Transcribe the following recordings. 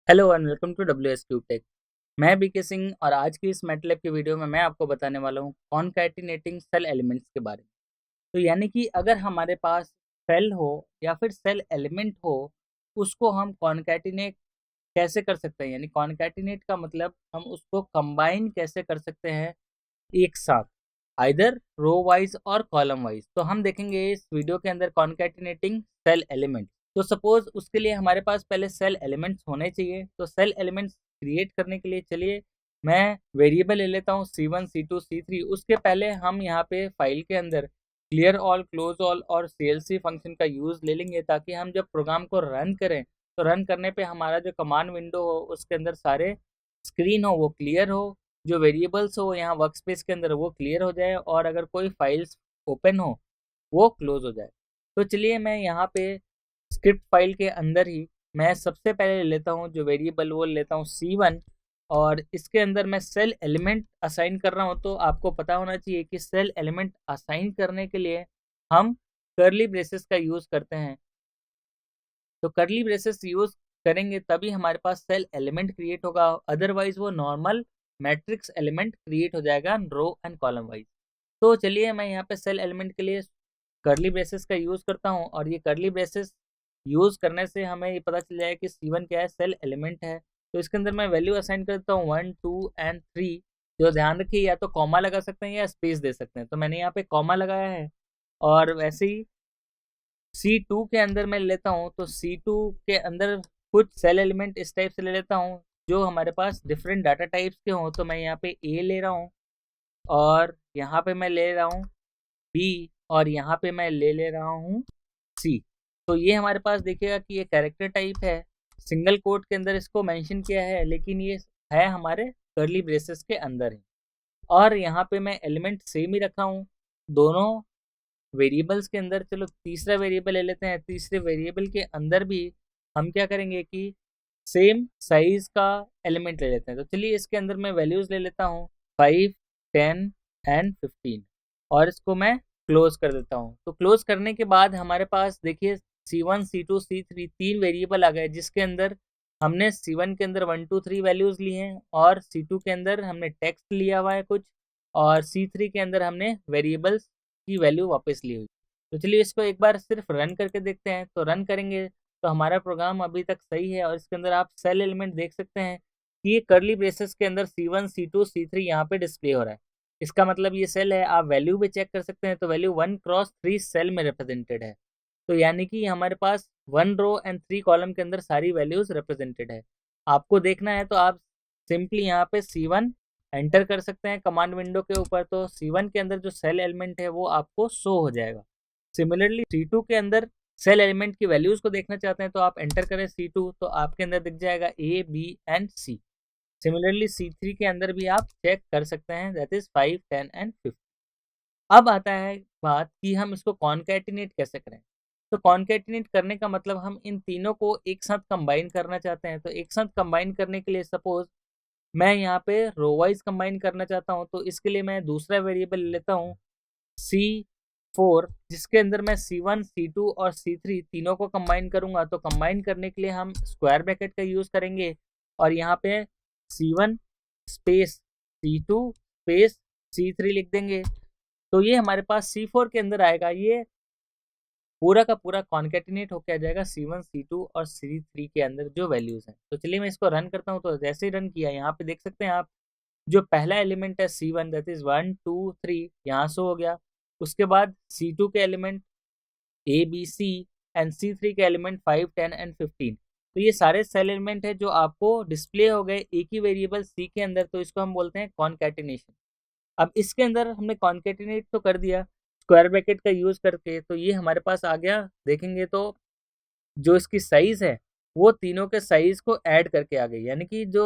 Hello and welcome to W S cube tech. मैं BK Singh और आज की इस मैटलैब की वीडियो में मैं आपको बताने वाला हूँ कॉनकैटिनेटिंग सेल एलिमेंट्स के बारे में। तो यानी कि अगर हमारे पास सेल हो या फिर सेल एलिमेंट हो, उसको हम कॉनकैटिनेट कैसे कर सकते हैं। यानी कॉनकैटिनेट का मतलब हम उसको कंबाइन कैसे कर सकते हैं एक साथ, आइदर रो वाइज और कॉलम वाइज। तो हम देखेंगे इस वीडियो के अंदर कॉनकैटिनेटिंग सेल एलिमेंट। तो सपोज उसके लिए हमारे पास पहले सेल एलिमेंट्स होने चाहिए। तो सेल एलिमेंट्स क्रिएट करने के लिए चलिए मैं वेरिएबल ले लेता हूँ C1 C2 C3। उसके पहले हम यहाँ पे फाइल के अंदर क्लियर ऑल, क्लोज ऑल और CLC फंक्शन का यूज़ ले लेंगे, ताकि हम जब प्रोग्राम को रन करें तो रन करने पे हमारा जो कमांड विंडो हो उसके अंदर सारे स्क्रीन हो वो क्लियर हो, जो वेरिएबल्स हो यहाँ वर्क स्पेस के अंदर वो क्लियर हो जाए, और अगर कोई फाइल्स ओपन हो वो क्लोज हो जाए। तो चलिए मैं यहाँ पे स्क्रिप्ट फाइल के अंदर ही मैं सबसे पहले ले लेता हूँ जो वेरिएबल, वो लेता हूँ C1। और इसके अंदर मैं सेल एलिमेंट असाइन कर रहा हूँ। तो आपको पता होना चाहिए कि सेल एलिमेंट असाइन करने के लिए हम कर्ली ब्रेसेस का यूज़ करते हैं। तो कर्ली ब्रेसेस यूज़ करेंगे तभी हमारे पास सेल एलिमेंट क्रिएट होगा, अदरवाइज वो नॉर्मल मैट्रिक्स एलिमेंट क्रिएट हो जाएगा रो एंड कॉलम वाइज। तो चलिए मैं यहाँ पे सेल एलिमेंट के लिए कर्ली ब्रेसेस का यूज़ करता हूँ, और ये कर्ली ब्रेसेस यूज़ करने से हमें ये पता चल जाए कि C1 क्या है, सेल एलिमेंट है। तो इसके अंदर मैं वैल्यू असाइन करता हूँ 1 2 एंड 3। जो ध्यान रखिए या तो कॉमा लगा सकते हैं या स्पेस दे सकते हैं। तो मैंने यहाँ पे कॉमा लगाया है। और वैसे ही C2 के अंदर मैं लेता हूँ, तो C2 के अंदर कुछ सेल एलिमेंट इस टाइप से ले लेता हूँ जो हमारे पास डिफरेंट डाटा टाइप्स के हों। तो मैं यहाँ पे A ले रहा हूँ, और यहाँ पे मैं ले रहा हूँ B, और यहाँ पे मैं ले ले रहा हूँ C। तो ये हमारे पास देखिएगा कि ये कैरेक्टर टाइप है, सिंगल कोट के अंदर इसको मेंशन किया है, लेकिन ये है हमारे कर्ली ब्रेसेस के अंदर ही। और यहाँ पे मैं एलिमेंट सेम ही रखा हूँ दोनों वेरिएबल्स के अंदर। चलो तीसरा वेरिएबल ले लेते हैं। तीसरे वेरिएबल के अंदर भी हम क्या करेंगे कि सेम साइज का एलिमेंट ले लेते हैं। तो चलिए इसके अंदर मैं वैल्यूज ले लेता हूँ 5 10 एंड 15, और इसको मैं क्लोज कर देता हूँ। तो क्लोज करने के बाद हमारे पास देखिए C1 C2 C3 तीन वेरिएबल आ गए, जिसके अंदर हमने C1 के अंदर 1 2 3 वैल्यूज ली हैं, और C2 के अंदर हमने टेक्स्ट लिया हुआ है कुछ, और C3 के अंदर हमने वेरिएबल्स की वैल्यू वापस ली हुई। तो चलिए इसको एक बार सिर्फ रन करके देखते हैं। तो रन करेंगे तो हमारा प्रोग्राम अभी तक सही है, और इसके अंदर आप सेल एलिमेंट देख सकते हैं कि ये कर्ली ब्रेसेस के अंदर C1 C2 C3 यहाँ पे डिस्प्ले हो रहा है। इसका मतलब ये सेल है। आप वैल्यू भी चेक कर सकते हैं, तो वैल्यू 1 क्रॉस 3 सेल में रिप्रेजेंटेड है। तो यानी कि हमारे पास 1 रो एंड 3 कॉलम के अंदर सारी वैल्यूज रिप्रेजेंटेड है। आपको देखना है तो आप सिंपली यहाँ पे C1 एंटर कर सकते हैं कमांड विंडो के ऊपर। तो C1 के अंदर जो सेल एलिमेंट है वो आपको शो हो जाएगा। सिमिलरली C2 के अंदर सेल एलिमेंट की वैल्यूज को देखना चाहते हैं तो आप एंटर करें C2, तो आपके अंदर दिख जाएगा A B and C। Similarly C3 के अंदर भी आप चेक कर सकते हैं, दैट इज 5 10 एंड 15। अब आता है बात कि हम इसको कॉन्कैटिनेट कैसे करें। तो कॉन्कैटिनेट करने का मतलब हम इन तीनों को एक साथ कंबाइन करना चाहते हैं। तो एक साथ कंबाइन करने के लिए सपोज मैं यहाँ पे रो वाइज कंबाइन करना चाहता हूँ, तो इसके लिए मैं दूसरा वेरिएबल लेता हूँ C4, जिसके अंदर मैं C1 C2 और C3 तीनों को कंबाइन करूँगा। तो कंबाइन करने के लिए हम स्क्वायर ब्रैकेट का यूज़ करेंगे, और यहाँ पे C1 space C2 space C3 लिख देंगे। तो ये हमारे पास C4 के अंदर आएगा। ये पूरा का पूरा कॉन्केटिनेट होकर आ जाएगा C1 C2 और C3 के अंदर जो वैल्यूज हैं। तो चलिए मैं इसको रन करता हूँ। तो जैसे ही रन किया, यहाँ पे देख सकते हैं आप, जो पहला एलिमेंट है C1 दैट इज 1 2 3 यहाँ से हो गया। उसके बाद C2 के element A B C and C3 के एलिमेंट 5 10 एंड 15। तो ये सारे सेल एलिमेंट है जो आपको डिस्प्ले हो गए एक ही वेरिएबल C के अंदर। तो इसको हम बोलते हैं कॉन्केटिनेशन। अब इसके अंदर हमने कॉन्केटिनेट तो कर दिया स्क्वायर ब्रैकेट का यूज करके, तो ये हमारे पास आ गया। देखेंगे तो जो इसकी साइज है वो तीनों के साइज को ऐड करके आ गई, यानी कि जो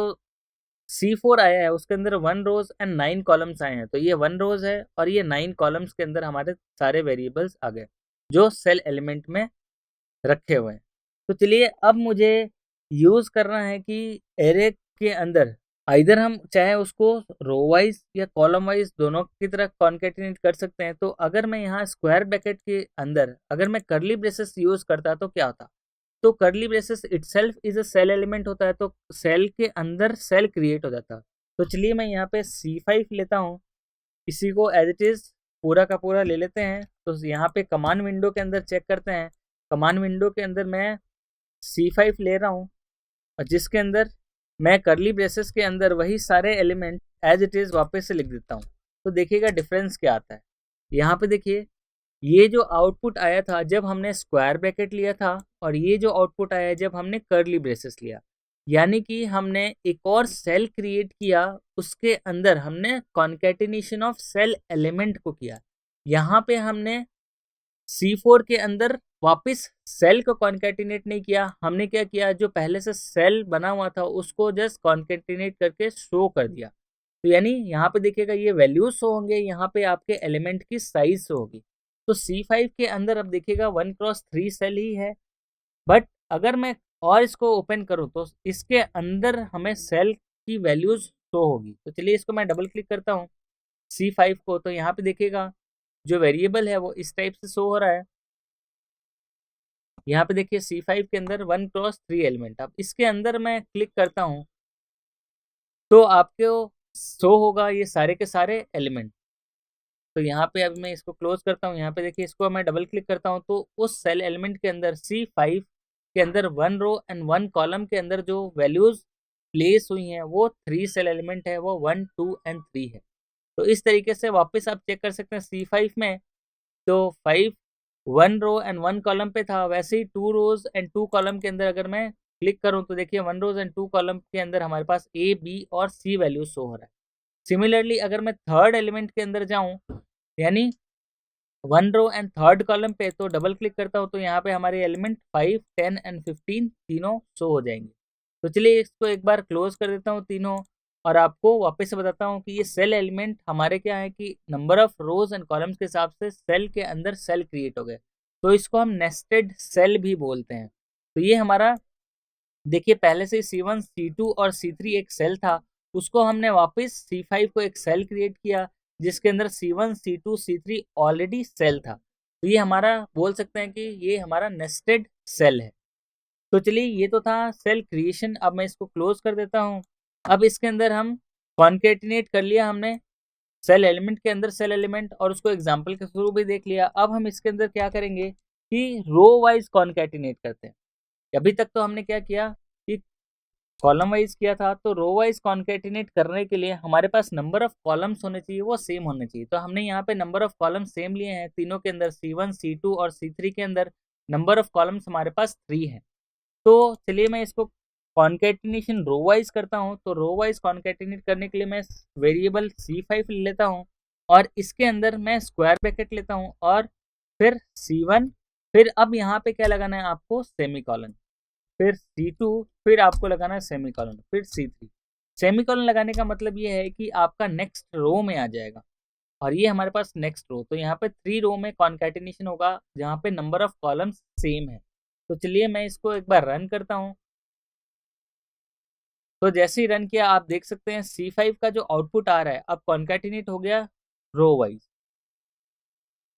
C4 आया है उसके अंदर 1 रोज एंड 9 कॉलम्स आए हैं। तो ये 1 रोज है और ये 9 कॉलम्स के अंदर हमारे सारे वेरिएबल्स आ गए जो सेल एलिमेंट में रखे हुए हैं। तो चलिए अब मुझे यूज करना है कि एरे के अंदर आइदर हम चाहे उसको रो वाइज या कॉलम वाइज दोनों की तरह कॉन्केटिनेट कर सकते हैं। तो अगर मैं यहाँ स्क्वायर ब्रैकेट के अंदर अगर मैं कर्ली ब्रेसेस यूज करता तो क्या होता। तो curly braces itself is a cell element होता है, तो सेल के अंदर सेल क्रिएट हो जाता है। तो चलिए मैं यहाँ पे C5 लेता हूँ, इसी को एज इट इज पूरा का पूरा ले लेते हैं। तो यहाँ पे कमांड विंडो के अंदर चेक करते हैं, कमांड विंडो के अंदर मैं C5 ले रहा हूँ और जिसके अंदर मैं कर्ली ब्रेसेस के अंदर वही सारे एलिमेंट एज इट इज वापस से लिख देता हूँ। तो देखिएगा डिफरेंस क्या आता है। यहाँ पे देखिए, ये जो आउटपुट आया था जब हमने स्क्वायर ब्रैकेट लिया था, और ये जो आउटपुट आया जब हमने कर्ली ब्रेसेस लिया, यानी कि हमने एक और सेल क्रिएट किया, उसके अंदर हमने कॉन्केटिनेशन ऑफ सेल एलिमेंट को किया। यहाँ पे हमने C4 के अंदर वापस सेल को कॉन्केटिनेट नहीं किया, हमने क्या किया, जो पहले से सेल बना हुआ था उसको जस्ट कॉन्केटिनेट करके शो कर दिया। तो यानी यहाँ पे देखिएगा ये वैल्यूज शो होंगे, यहाँ पे आपके एलिमेंट की साइज शो होगी। तो C5 के अंदर अब देखिएगा 1x3 सेल ही है, बट अगर मैं और इसको ओपन करूँ तो इसके अंदर हमें सेल की वैल्यूज शो होगी। तो चलिए इसको मैं डबल क्लिक करता हूँ C5 को, तो यहाँ पे देखिएगा जो वेरिएबल है वो इस टाइप से शो हो रहा है। यहाँ पे देखिए C5 के अंदर 1x3 एलिमेंट। अब इसके अंदर मैं क्लिक करता हूँ तो आपको शो होगा ये सारे के सारे एलिमेंट। तो यहाँ पे अभी मैं इसको क्लोज करता हूँ, यहाँ पे देखिए इसको मैं डबल क्लिक करता हूँ तो उस सेल एलिमेंट के अंदर C5 के अंदर 1 रो एंड 1 कॉलम के अंदर जो वैल्यूज प्लेस हुई हैं वो 3 सेल एलिमेंट है, वो 1, 2 एंड 3 है। तो इस तरीके से वापस आप चेक कर सकते हैं C5 में, तो 5 1 रो एंड 1 कॉलम पे था, वैसे ही 2 रोज एंड 2 कॉलम के अंदर अगर मैं क्लिक करूं तो देखिए 1 रोज एंड 2 कॉलम के अंदर हमारे पास A, B और C वैल्यू शो हो रहा है। सिमिलरली अगर मैं थर्ड एलिमेंट के अंदर जाऊं, यानी 1 रो एंड थर्ड कॉलम पे, तो डबल क्लिक करता हूं तो यहाँ पे हमारे एलिमेंट 5, 10 एंड 15 तीनों शो हो जाएंगे। तो चलिए इसको एक बार क्लोज कर देता हूँ तीनों, और आपको वापस से बताता हूँ कि ये सेल एलिमेंट हमारे क्या है कि number of rose and columns के हिसाब से सेल के अंदर सेल क्रिएट हो गए, तो इसको हम नेस्टेड सेल भी बोलते हैं। तो ये हमारा देखिए पहले से C1, C2 और C3 एक सेल था, उसको हमने वापस C5 को एक सेल क्रिएट किया जिसके अंदर C1, C2, C3 already cell था। तो ये हमारा बोल सकते हैं कि ये हमारा नेस्टेड सेल है। तो चलिए ये तो था सेल क्रिएशन। अब मैं इसको क्लोज कर देता हूँ। अब इसके अंदर हम कॉन्केटिनेट कर लिया हमने सेल एलिमेंट के अंदर सेल एलिमेंट, और उसको एग्जाम्पल के थ्रू भी देख लिया। अब हम इसके अंदर क्या करेंगे कि रो वाइज कॉन्केटिनेट करते हैं। अभी तक तो हमने क्या किया कि कॉलम वाइज किया था, तो रो वाइज कॉन्केटिनेट करने के लिए हमारे पास नंबर ऑफ कॉलम्स होने चाहिए, वो सेम होने चाहिए। तो हमने यहाँ पे नंबर ऑफ कॉलम सेम लिए हैं, तीनों के अंदर C1, C2 और C3 के अंदर नंबर ऑफ कॉलम्स हमारे पास 3 है। तो चलिए मैं इसको कॉन्केटिनेशन रो वाइज करता हूँ। तो रो वाइज कॉन्केटिनेट करने के लिए मैं वेरिएबल C5 ले लेता हूँ, और इसके अंदर मैं स्क्वायर ब्रैकेट लेता हूँ, और फिर C1, फिर अब यहाँ पे क्या लगाना है आपको, सेमीकोलन, फिर C2, फिर आपको लगाना है सेमीकोलन, फिर C3। सेमीकोलन लगाने का मतलब ये है कि आपका नेक्स्ट रो में आ जाएगा, और ये हमारे पास नेक्स्ट रो। तो यहाँ पे 3 रो में कॉन्केटिनेशन होगा जहाँ पे नंबर ऑफ कॉलम्स सेम है। तो चलिए मैं इसको एक बार रन करता हूँ। तो जैसे ही रन किया आप देख सकते हैं C5 का जो आउटपुट आ रहा है अब कॉन्केटिनेट हो गया रो वाइज।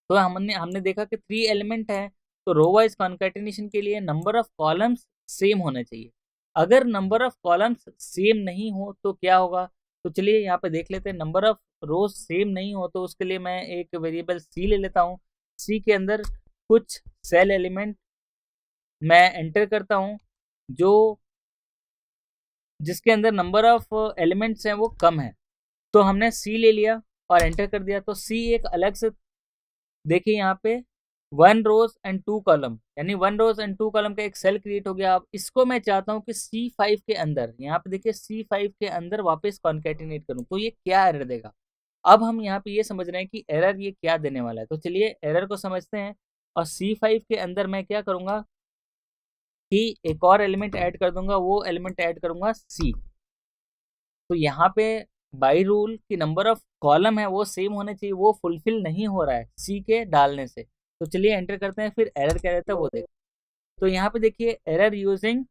तो हमने देखा कि 3 एलिमेंट है, तो रो वाइज कॉन्केटिनेशन के लिए नंबर ऑफ कॉलम्स सेम होने चाहिए। अगर नंबर ऑफ कॉलम्स सेम नहीं हो तो क्या होगा, तो चलिए यहाँ पे देख लेते हैं। नंबर ऑफ रोज सेम नहीं हो तो उसके लिए मैं एक वेरिएबल C ले लेता हूँ। C के अंदर कुछ सेल एलिमेंट मैं एंटर करता हूँ जो जिसके अंदर नंबर ऑफ एलिमेंट्स हैं वो कम है। तो हमने C ले लिया और एंटर कर दिया, तो C एक अलग से देखिए यहाँ पे 1 रोज एंड 2 कॉलम, यानी 1 रोज एंड 2 कॉलम का एक सेल क्रिएट हो गया। अब इसको मैं चाहता हूँ कि C5 के अंदर, यहाँ पे देखिए C5 के अंदर वापस कॉन्केटिनेट करूँ, तो ये क्या एरर देगा। अब हम यहाँ पे ये समझ रहे हैं कि एरर ये क्या देने वाला है। तो चलिए एरर को समझते हैं, और C5 के अंदर मैं क्या करूँगा कि एक और एलिमेंट ऐड कर दूंगा, वो एलिमेंट ऐड करूंगा C। तो यहाँ पे बाई रूल की नंबर ऑफ कॉलम है वो सेम होने चाहिए, वो फुलफिल नहीं हो रहा है C के डालने से। तो चलिए एंटर करते हैं, फिर एरर क्या रहता है वो देख। तो यहाँ पे देखिए एरर यूजिंग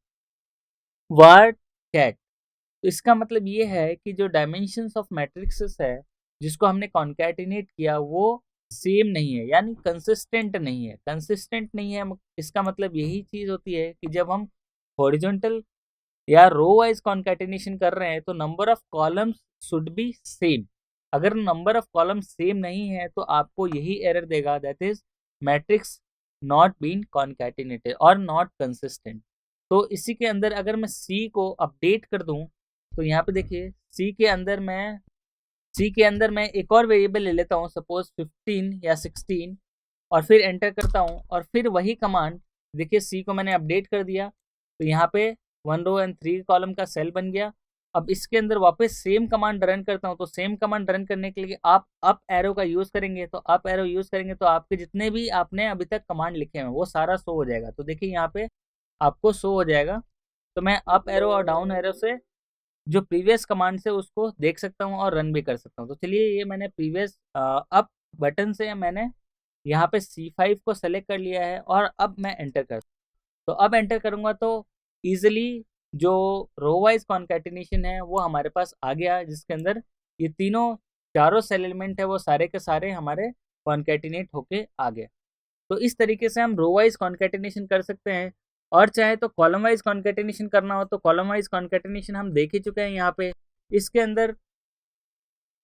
वर्ड कैट। तो इसका मतलब ये है कि जो डायमेंशंस ऑफ मैट्रिक्सेस है जिसको हमने कॉन्कैटिनेट किया वो सेम नहीं है, यानी कंसिस्टेंट नहीं है। कंसिस्टेंट नहीं है इसका मतलब यही चीज़ होती है कि जब हम हॉरिजॉन्टल या रो वाइज कॉन्कैटिनेशन कर रहे हैं तो number of columns should be same. अगर नंबर ऑफ कॉलम्स सेम नहीं है तो आपको यही एरर देगा, that is matrix not been concatenated और नॉट कंसिस्टेंट। तो इसी के अंदर अगर मैं सी को अपडेट कर दूं तो यहाँ पे देखिए सी के अंदर मैं एक और वेरिएबल ले लेता हूँ, सपोज 15 या 16, और फिर एंटर करता हूँ और फिर वही कमांड, देखिए सी को मैंने अपडेट कर दिया तो यहाँ पे 1 रो एंड 3 कॉलम का सेल बन गया। अब इसके अंदर वापस सेम कमांड रन करता हूँ, तो सेम कमांड रन करने के लिए आप अप एरो का यूज़ करेंगे, तो अप एरो यूज़ करेंगे तो आपके जितने भी आपने अभी तक कमांड लिखे हैं वो सारा शो हो जाएगा। तो देखिए यहाँ पे आपको शो हो जाएगा। तो मैं अप एरो और डाउन एरो से जो प्रीवियस कमांड से उसको देख सकता हूँ और रन भी कर सकता हूँ। तो चलिए ये मैंने प्रीवियस अप बटन से मैंने यहाँ पे C5 को सेलेक्ट कर लिया है और अब मैं एंटर कर, तो अब एंटर करूँगा तो ईजिली जो रो वाइज कॉन्कैटिनेशन है वो हमारे पास आ गया, जिसके अंदर ये चारों सेल एलिमेंट है वो सारे के सारे हमारे कॉन्कैटिनेट होके आ गए। तो इस तरीके से हम रो वाइज कॉन्कैटिनेशन कर सकते हैं, और चाहे तो कॉलम वाइज कॉन्कैटिनेशन करना हो तो कॉलम वाइज कॉन्कैटिनेशन हम देख ही चुके हैं यहाँ पे। इसके अंदर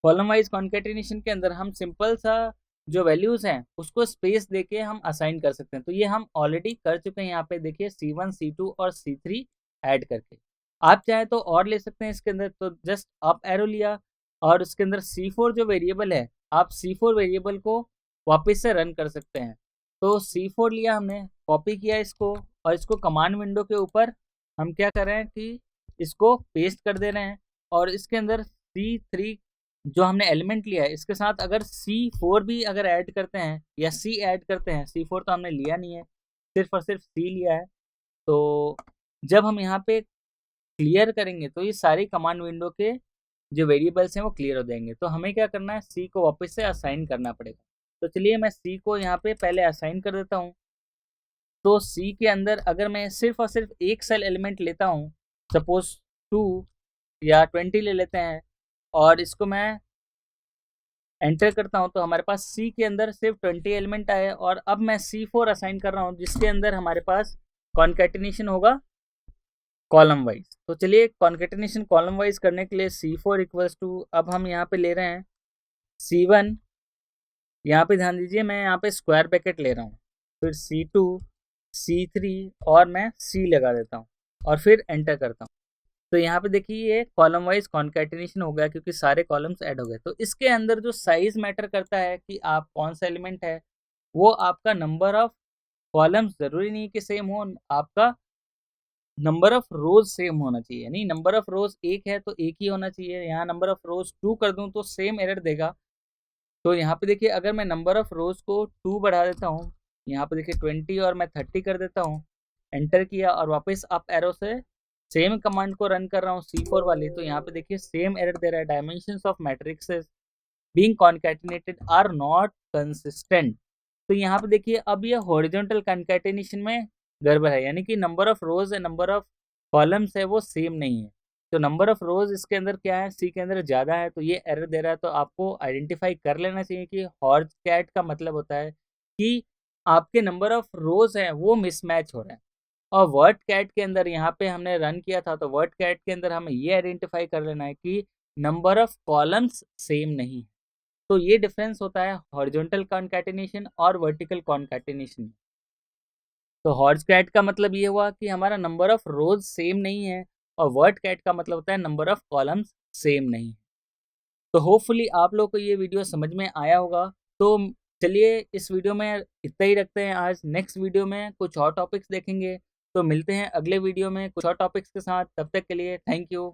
कॉलम वाइज कॉन्कैटिनेशन के अंदर हम सिंपल सा जो वैल्यूज हैं उसको स्पेस देके हम असाइन कर सकते हैं, तो ये हम ऑलरेडी कर चुके हैं। यहाँ पे देखिए C1 C2 और C3 ऐड करके। आप चाहे तो और ले सकते हैं इसके अंदर, तो जस्ट अप एरो लिया और उसके अंदर C4 जो वेरिएबल है, आप C4 वेरिएबल को वापस से रन कर सकते हैं। तो C4 लिया हमने, कॉपी किया इसको, और इसको कमांड विंडो के ऊपर हम क्या कर रहे हैं कि इसको पेस्ट कर दे रहे हैं, और इसके अंदर C3 जो हमने एलिमेंट लिया है इसके साथ अगर C4 भी अगर ऐड करते हैं या C ऐड करते हैं, C4 तो हमने लिया नहीं है, सिर्फ और सिर्फ C लिया है। तो जब हम यहाँ पे क्लियर करेंगे तो ये सारी कमांड विंडो के जो वेरिएबल्स हैं वो क्लियर हो जाएंगे। तो हमें क्या करना है, C को वापस से असाइन करना पड़ेगा। तो चलिए मैं C को यहाँ पे पहले असाइन कर देता हूँ। तो C के अंदर अगर मैं सिर्फ और सिर्फ एक सेल एलिमेंट लेता हूँ, सपोज 2 या 20 ले लेते हैं, और इसको मैं एंटर करता हूं तो हमारे पास C के अंदर सिर्फ 20 एलिमेंट आए, और अब मैं C4 असाइन कर रहा हूं जिसके अंदर हमारे पास कॉन्कैटिनेशन होगा कॉलम वाइज। तो चलिए कॉन्कैटिनेशन कॉलम वाइज करने के लिए C4 इक्वल्स टू, अब हम यहाँ पे ले रहे हैं C1, यहाँ पे ध्यान दीजिए मैं यहाँ पे स्क्वायर ब्रैकेट ले रहा हूँ, फिर C2 C3 और मैं C लगा देता हूँ और फिर एंटर करता हूँ। तो यहाँ पे देखिए ये कॉलम वाइज कॉन्कैटिनेशन हो गया क्योंकि सारे कॉलम्स ऐड हो गए। तो इसके अंदर जो साइज मैटर करता है कि आप कौन सा एलिमेंट है, वो आपका नंबर ऑफ कॉलम्स जरूरी नहीं कि सेम हो, आपका नंबर ऑफ रोज सेम होना चाहिए। यानी नंबर ऑफ रोज एक है तो एक ही होना चाहिए। यहाँ नंबर ऑफ रोज 2 कर दूं तो सेम एरर देगा। तो यहाँ पे देखिए अगर मैं नंबर ऑफ रोज को 2 बढ़ा देता हूँ, यहाँ पे देखिए 20 और मैं 30 कर देता हूँ, एंटर किया और वापस अप एरो से सेम कमांड को रन कर रहा हूँ C4 वाली, तो यहाँ पे देखिए सेम एरर दे रहा है, dimensions of matrices being concatenated are not consistent. तो यहाँ पे देखिए अब ये हॉरिजॉन्टल कॉन्कैटिनेशन में गड़बड़ है, यानी कि number of rose and number of columns है वो सेम नहीं है। तो नंबर ऑफ रोज इसके अंदर क्या है, C के अंदर ज़्यादा है तो ये एरर दे रहा है। तो आपको आइडेंटिफाई कर लेना चाहिए कि हॉर्ज कैट का मतलब होता है कि आपके नंबर ऑफ रोज हैं वो मिसमैच हो रहे हैं। और वर्ड कैट के अंदर यहाँ पे हमने रन किया था, तो वर्ड कैट के अंदर हमें ये आइडेंटिफाई कर लेना है कि नंबर ऑफ कॉलम्स सेम नहीं है। तो ये डिफरेंस होता है हॉरिजॉन्टल कॉन्कैटिनेशन और वर्टिकल कॉन्कैटिनेशन। तो हॉर्ज कैट का मतलब ये हुआ कि हमारा नंबर ऑफ रोज सेम नहीं है, और वर्ड कैट का मतलब होता है नंबर ऑफ कॉलम्स सेम नहीं। तो होपफुली आप लोग को ये वीडियो समझ में आया होगा। तो चलिए इस वीडियो में इतना ही रखते हैं आज। नेक्स्ट वीडियो में कुछ और टॉपिक्स देखेंगे, तो मिलते हैं अगले वीडियो में कुछ और टॉपिक्स के साथ। तब तक के लिए थैंक यू।